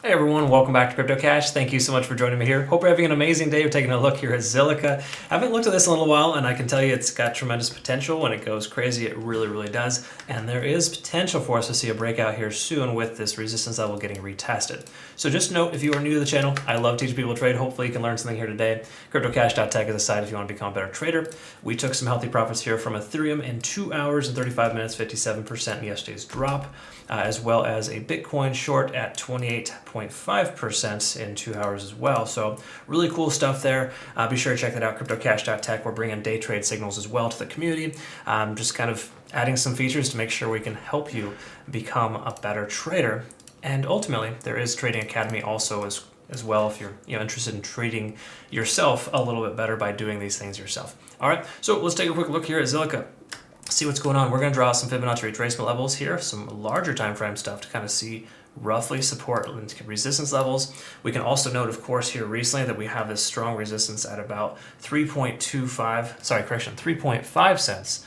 Hey everyone, welcome back to Crypto Cash. Thank you so much for joining me here. Hope you're having an amazing day. You're taking a look here at Zilliqa. I haven't looked at this in a little while, and I can tell you it's got tremendous potential. When it goes crazy, it really does. And there is potential for us to see a breakout here soon with this resistance level getting retested. So just note, if you are new to the channel, I love teaching people to trade. Hopefully you can learn something here today. CryptoCash.tech is a site if you want to become a better trader. We took some healthy profits here from Ethereum in 2 hours and 35 minutes, 57% in yesterday's drop, as well as a Bitcoin short at 28.5% in 2 hours as well. So really cool stuff there. Be sure to check that out, CryptoCash.tech. We're bringing day trade signals as well to the community. Just kind of adding some features to make sure we can help you become a better trader. And ultimately, there is Trading Academy also as well if you're interested in trading yourself a little bit better by doing these things yourself. All right, so let's take a quick look here at Zilliqa. See what's going on. We're going to draw some Fibonacci retracement levels here, some larger time frame stuff to kind of see roughly support and resistance levels. We can also note, of course, here recently that we have this strong resistance at about 3.5 cents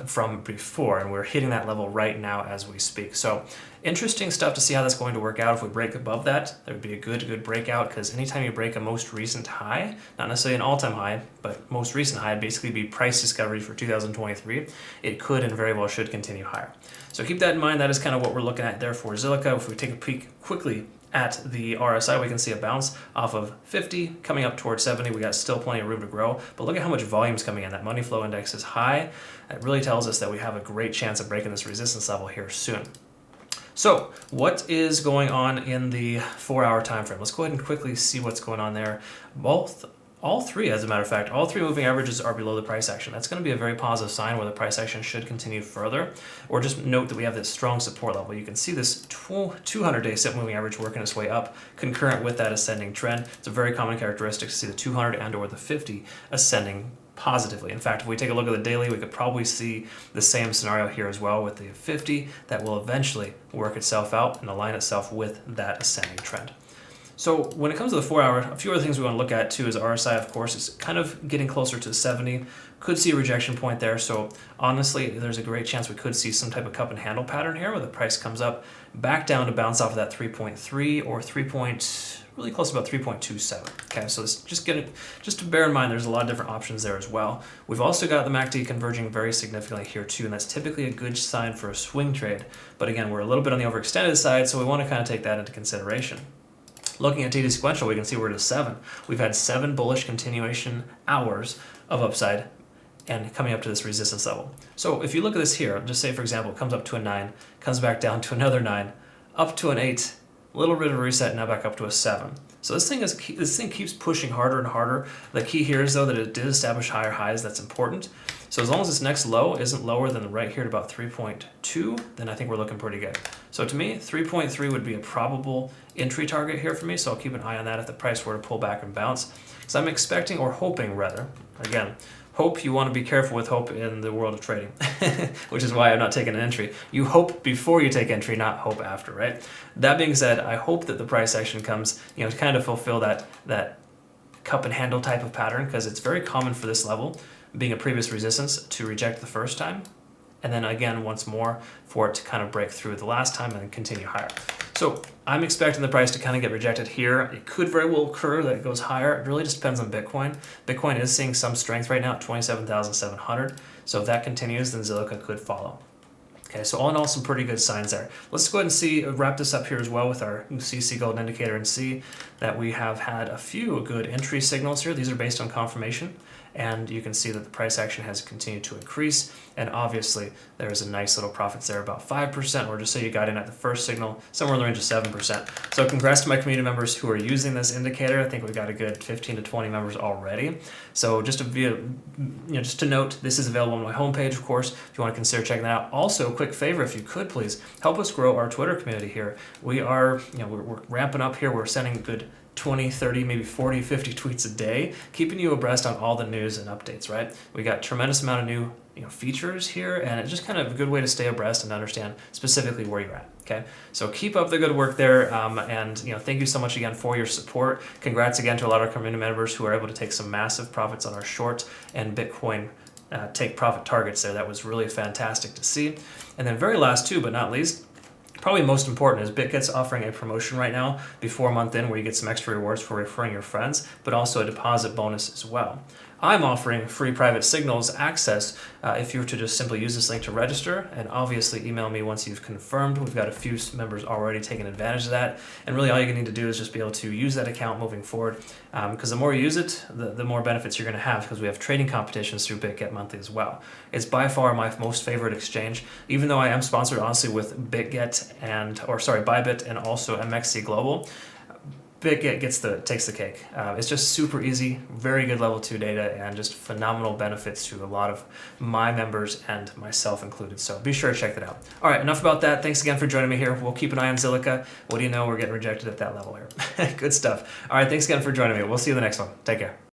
from before, and we're hitting that level right now as we speak. So interesting stuff to see how that's going to work out. If we break above that, there would be a good breakout, because anytime you break a most recent high, not necessarily an all-time high, but most recent high, basically be price discovery for 2023, it could and very well should continue higher. So keep that in mind. That is kind of what we're looking at there for Zilliqa. If we take a peek quickly at the RSI, we can see a bounce off of 50 coming up towards 70. We got still plenty of room to grow, but look at how much volume is coming in. That money flow index is high. It really tells us that we have a great chance of breaking this resistance level here soon. So what is going on in the 4-hour time frame? Let's go ahead and quickly see what's going on there. All three, as a matter of fact, all three moving averages are below the price action. That's going to be a very positive sign where the price action should continue further. Or just note that we have this strong support level. You can see this 200-day simple moving average working its way up concurrent with that ascending trend. It's a very common characteristic to see the 200 and or the 50 ascending positively. In fact, if we take a look at the daily, we could probably see the same scenario here as well with the 50 that will eventually work itself out and align itself with that ascending trend. So when it comes to the 4-hour, a few other things we want to look at too is RSI, of course. It's kind of getting closer to 70. Could see a rejection point there. So honestly, there's a great chance we could see some type of cup and handle pattern here where the price comes up back down to bounce off of that 3.3 or really close to about 3.27. Okay, so just to bear in mind, there's a lot of different options there as well. We've also got the MACD converging very significantly here too, and that's typically a good sign for a swing trade. But again, we're a little bit on the overextended side, so we want to kind of take that into consideration. Looking at TD sequential, we can see we're at a 7. We've had 7 bullish continuation hours of upside and coming up to this resistance level. So if you look at this here, just say for example, it comes up to a 9, comes back down to another 9, up to an 8, a little bit of a reset, now back up to a 7. So this thing keeps pushing harder and harder. The key here is though that it did establish higher highs. That's important. So as long as this next low isn't lower than right here at about 3.2, then I think we're looking pretty good. So to me, 3.3 would be a probable entry target here for me. So I'll keep an eye on that if the price were to pull back and bounce. Because I'm expecting, or hoping rather, again, hope, you want to be careful with hope in the world of trading, which is why I'm not taking an entry. You hope before you take entry, not hope after, right? That being said, I hope that the price action comes, to kind of fulfill that cup and handle type of pattern, because it's very common for this level, being a previous resistance, to reject the first time, and then again once more for it to kind of break through the last time and then continue higher. So I'm expecting the price to kind of get rejected here. It could very well occur that it goes higher. It really just depends on Bitcoin. Bitcoin is seeing some strength right now at 27,700. So if that continues, then Zelica could follow. Okay, so all in all, some pretty good signs there. Let's go ahead and wrap this up here as well with our CC Golden Indicator and see that we have had a few good entry signals here. These are based on confirmation, and you can see that the price action has continued to increase, and obviously there's a nice little profits there, about 5%, or just say you got in at the first signal, somewhere in the range of 7%. So congrats to my community members who are using this indicator. I think we got a good 15 to 20 members already. So just to note, this is available on my homepage, of course, if you want to consider checking that out. Also, quick favor, if you could please help us grow our Twitter community here. We are, we're ramping up here. We're sending a good 20, 30, maybe 40, 50 tweets a day, keeping you abreast on all the news and updates, right? We got tremendous amount of new features here, and it's just kind of a good way to stay abreast and understand specifically where you're at. Okay, so keep up the good work there, and thank you so much again for your support. Congrats again to a lot of our community members who are able to take some massive profits on our short and Bitcoin take profit targets there. That was really fantastic to see. And then very last too, but not least, probably most important is BitGet's offering a promotion right now before a month in where you get some extra rewards for referring your friends, but also a deposit bonus as well. I'm offering free private signals access if you were to just simply use this link to register, and obviously email me once you've confirmed. We've got a few members already taking advantage of that, and really all you need to do is just be able to use that account moving forward, because the more you use it, the more benefits you're going to have, because we have trading competitions through BitGet monthly as well. It's by far my most favorite exchange, even though I am sponsored honestly with BitGet Bybit and also MXC Global. BitGet takes the cake. It's just super easy, very good level 2 data, and just phenomenal benefits to a lot of my members and myself included. So be sure to check that out. All right, enough about that. Thanks again for joining me here. We'll keep an eye on Zilliqa. What do you know? We're getting rejected at that level here. Good stuff. All right, thanks again for joining me. We'll see you in the next one. Take care.